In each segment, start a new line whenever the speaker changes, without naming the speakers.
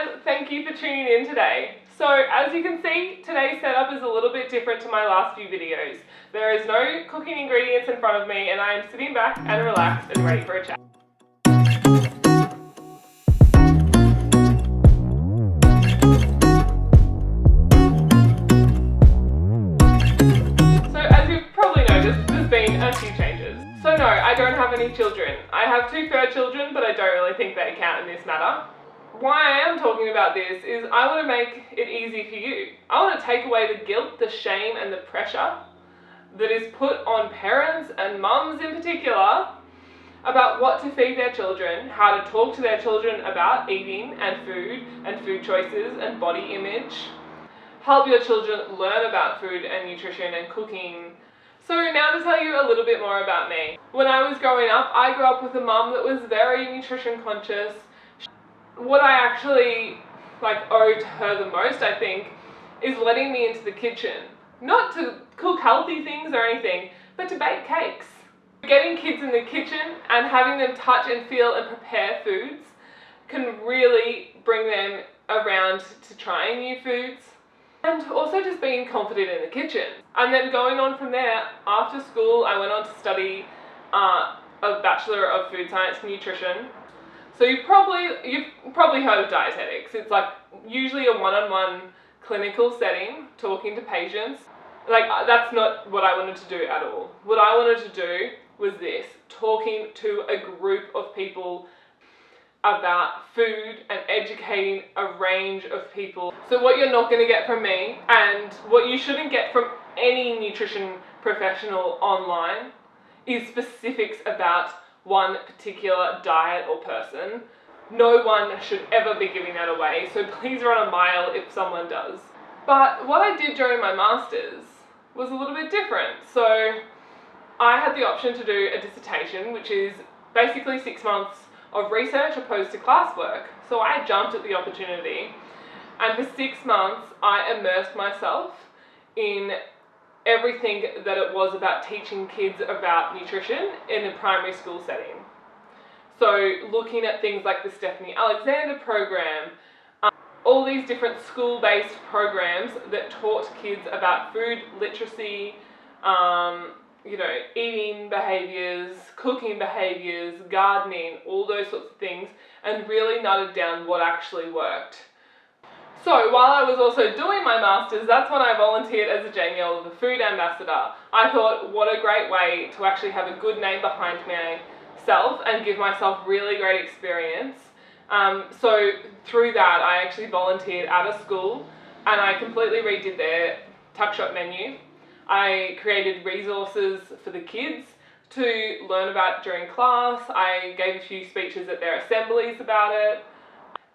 and thank you for tuning in today. So as you can see, today's setup is a little bit different to my last few videos. There is no cooking ingredients in front of me and I am sitting back and relaxed and ready for a chat. So as you've probably noticed, there's been a few changes. So no, I don't have any children. I have 2 fur children, but I don't really think they count in this matter. Why I am talking about this is I want to make it easy for you. I want to take away the guilt, the shame and the pressure that is put on parents and mums in particular about what to feed their children, how to talk to their children about eating and food choices and body image. Help your children learn about food and nutrition and cooking. So now to tell you a little bit more about me. When I was growing up, I grew up with a mum that was very nutrition conscious. What I actually owe to her the most, I think, is letting me into the kitchen. Not to cook healthy things or anything, but to bake cakes. Getting kids in the kitchen and having them touch and feel and prepare foods can really bring them around to trying new foods. And also just being confident in the kitchen. And then going on from there, after school I went on to study a Bachelor of Food Science and Nutrition. So you've probably heard of dietetics. It's usually a one-on-one clinical setting, talking to patients. That's not what I wanted to do at all. What I wanted to do was this, talking to a group of people about food and educating a range of people. So what you're not going to get from me, and what you shouldn't get from any nutrition professional online, is specifics about one particular diet or person. No one should ever be giving that away, so please run a mile if someone does. But what I did during my masters was a little bit different. So I had the option to do a dissertation, which is basically 6 months of research opposed to classwork. So I jumped at the opportunity, and for 6 months I immersed myself in everything that it was about teaching kids about nutrition in a primary school setting. So looking at things like the Stephanie Alexander program, all these different school-based programs that taught kids about food literacy, eating behaviours, cooking behaviours, gardening, all those sorts of things, and really nutted down what actually worked. So while I was also doing my masters, that's when I volunteered as a Jamie Oliver food ambassador. I thought, what a great way to actually have a good name behind myself and give myself really great experience. So through that, I actually volunteered at a school and I completely redid their tuck shop menu. I created resources for the kids to learn about during class. I gave a few speeches at their assemblies about it.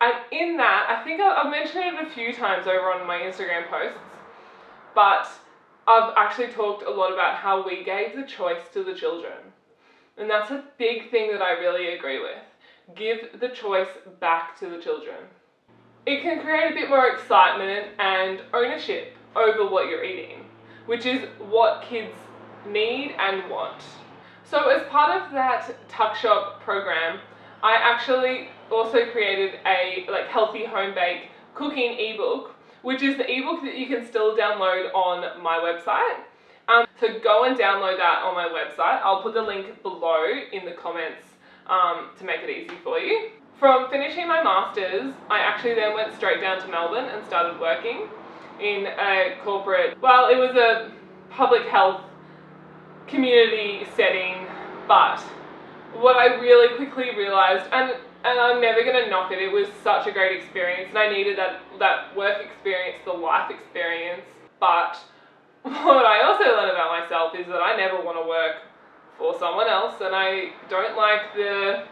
And in that, I think I've mentioned it a few times over on my Instagram posts, but I've actually talked a lot about how we gave the choice to the children. And that's a big thing that I really agree with. Give the choice back to the children. It can create a bit more excitement and ownership over what you're eating, which is what kids need and want. So as part of that tuck shop program, I actually also created a healthy home bake cooking ebook, which is the ebook that you can still download on my website. So go and download that on my website. I'll put the link below in the comments to make it easy for you. From finishing my masters, I actually then went straight down to Melbourne and started working in a corporate, it was a public health community setting, but what I really quickly realised, and I'm never going to knock it, it was such a great experience and I needed that work experience, the life experience, but what I also learned about myself is that I never want to work for someone else, and I don't like the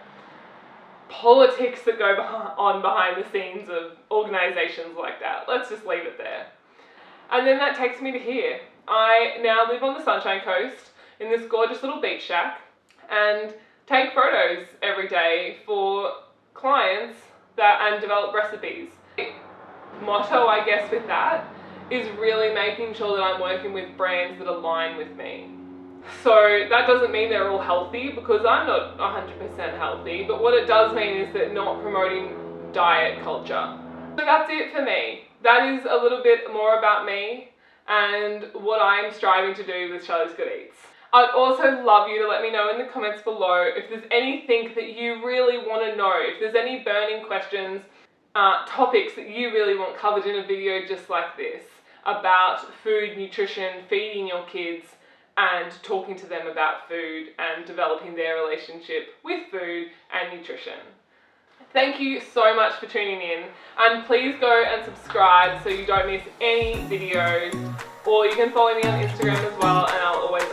politics that go on behind the scenes of organisations like that. Let's just leave it there. And then that takes me to here. I now live on the Sunshine Coast in this gorgeous little beach shack and take photos every day for clients and develop recipes. The motto, I guess, with that is really making sure that I'm working with brands that align with me. So that doesn't mean they're all healthy, because I'm not 100% healthy, but what it does mean is that not promoting diet culture. So that's it for me. That is a little bit more about me and what I'm striving to do with Shelley's Good Eats. I'd also love you to let me know in the comments below if there's anything that you really want to know, if there's any burning questions, topics that you really want covered in a video just like this about food, nutrition, feeding your kids, and talking to them about food and developing their relationship with food and nutrition. Thank you so much for tuning in, and please go and subscribe so you don't miss any videos, or you can follow me on Instagram as well, and I'll always